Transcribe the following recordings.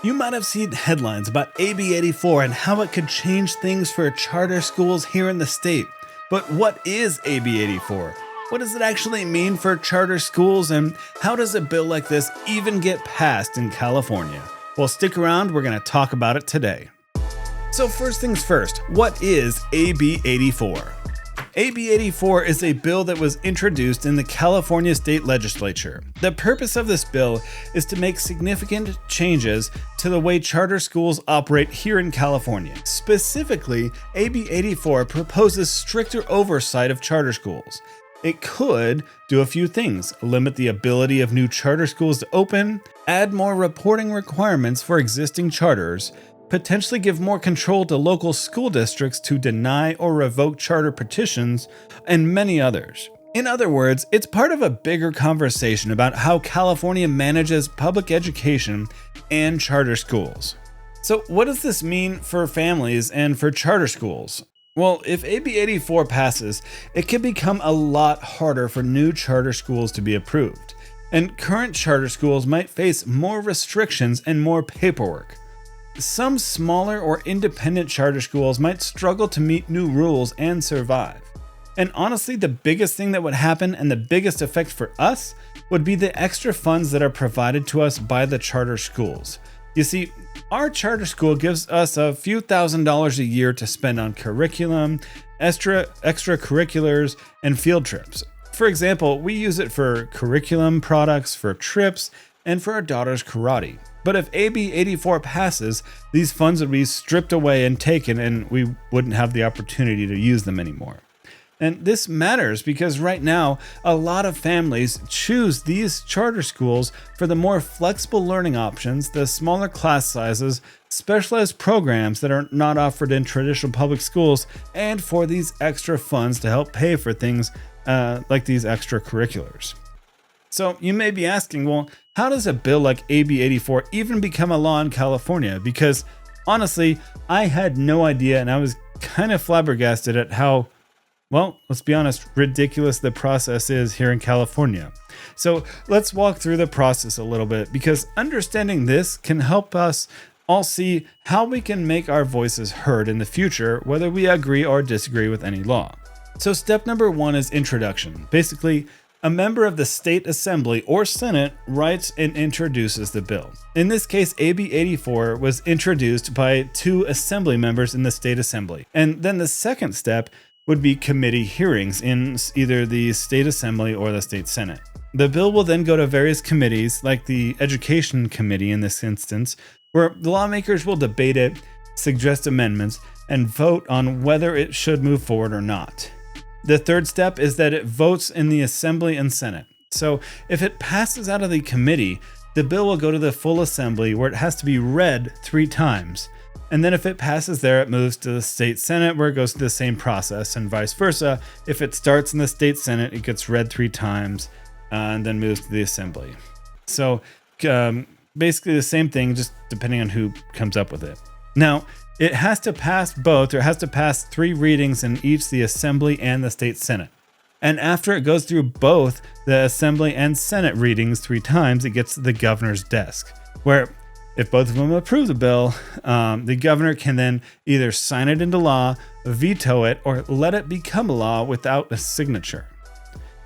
You might have seen headlines about AB 84 and how it could change things for charter schools here in the state. But what is AB 84? What does it actually mean for charter schools, and how does a bill like this even get passed in California? Well, stick around, we're going to talk about it today. So first things first, what is AB 84? AB 84 is a bill that was introduced in the California State Legislature. The purpose of this bill is to make significant changes to the way charter schools operate here in California. Specifically, AB 84 proposes stricter oversight of charter schools. It could do a few things: limit the ability of new charter schools to open, add more reporting requirements for existing charters, potentially give more control to local school districts to deny or revoke charter petitions, and many others. In other words, it's part of a bigger conversation about how California manages public education and charter schools. So what does this mean for families and for charter schools? Well, if AB 84 passes, it can become a lot harder for new charter schools to be approved, and current charter schools might face more restrictions and more paperwork. Some smaller or independent charter schools might struggle to meet new rules and survive. And honestly, the biggest thing that would happen and the biggest effect for us would be the extra funds that are provided to us by the charter schools. You see, our charter school gives us a few $1,000s a year to spend on curriculum, extracurriculars, and field trips. For example, we use it for curriculum products, for trips, and for our daughter's karate. But if AB 84 passes, these funds would be stripped away and taken, and we wouldn't have the opportunity to use them anymore. And this matters because right now, a lot of families choose these charter schools for the more flexible learning options, the smaller class sizes, specialized programs that are not offered in traditional public schools, and for these extra funds to help pay for things like these extracurriculars. So you may be asking, well, how does a bill like AB 84 even become a law in California? Because honestly, I had no idea, and I was kind of flabbergasted at how, well, let's be honest, ridiculous the process is here in California. So let's walk through the process a little bit, because understanding this can help us all see how we can make our voices heard in the future, whether we agree or disagree with any law. So step number 1 is introduction. Basically, a member of the state assembly or senate writes and introduces the bill. In this case, AB 84 was introduced by 2 assembly members in the state assembly. And then the second step would be committee hearings in either the state assembly or the state senate. The bill will then go to various committees, like the education committee in this instance, where the lawmakers will debate it, suggest amendments, and vote on whether it should move forward or not. The third step is that it votes in the Assembly and Senate. So if it passes out of the committee, the bill will go to the full assembly where it has to be read 3 times. And then if it passes there, it moves to the state Senate where it goes through the same process, and vice versa. If it starts in the state Senate, it gets read 3 times and then moves to the assembly. So basically the same thing, just depending on who comes up with it. Now, it has to pass both, or it has to pass 3 readings in each the Assembly and the State Senate. And after it goes through both the Assembly and Senate readings 3 times, it gets to the governor's desk, where if both of them approve the bill, the governor can then either sign it into law, veto it, or let it become a law without a signature.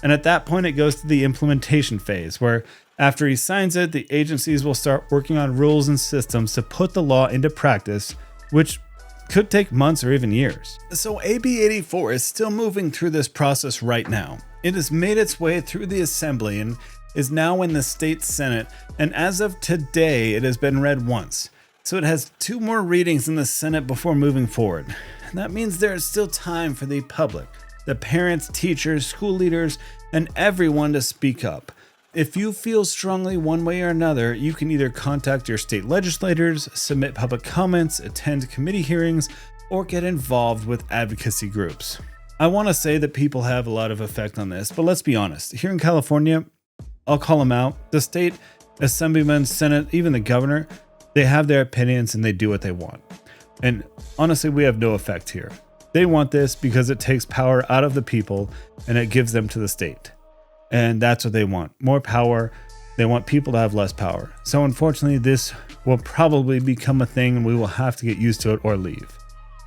And at that point, it goes to the implementation phase, where after he signs it, the agencies will start working on rules and systems to put the law into practice, which could take months or even years. So AB 84 is still moving through this process right now. It has made its way through the assembly and is now in the state senate, and as of today, it has been read once. So it has 2 more readings in the Senate before moving forward. And that means there is still time for the public, the parents, teachers, school leaders, and everyone to speak up. If you feel strongly one way or another, you can either contact your state legislators, submit public comments, attend committee hearings, or get involved with advocacy groups. I want to say that people have a lot of effect on this, but let's be honest. Here in California, I'll call them out. The state assemblyman, senate, even the governor, they have their opinions and they do what they want. And honestly, we have no effect here. They want this because it takes power out of the people and it gives them to the state. And that's what they want. More power. They want people to have less power. So unfortunately, this will probably become a thing and we will have to get used to it or leave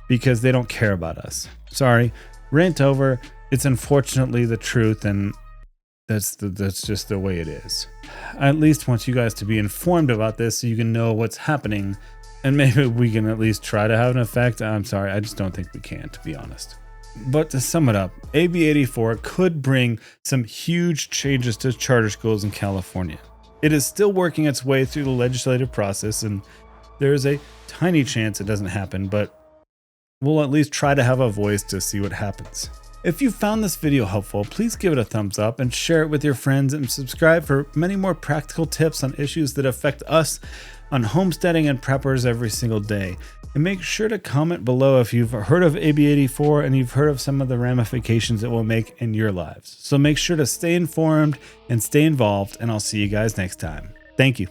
because they don't care about us. Sorry, rant over. It's unfortunately the truth, and that's just the way it is. I at least want you guys to be informed about this so you can know what's happening, and maybe we can at least try to have an effect. I'm sorry, I just don't think we can, to be honest. But to sum it up, AB 84 could bring some huge changes to charter schools in California. It is still working its way through the legislative process, and there is a tiny chance it doesn't happen, but we'll at least try to have a voice to see what happens. If you found this video helpful, please give it a thumbs up and share it with your friends, and subscribe for many more practical tips on issues that affect us on homesteading and preppers every single day. And make sure to comment below if you've heard of AB 84 and you've heard of some of the ramifications it will make in your lives. So make sure to stay informed and stay involved, and I'll see you guys next time. Thank you.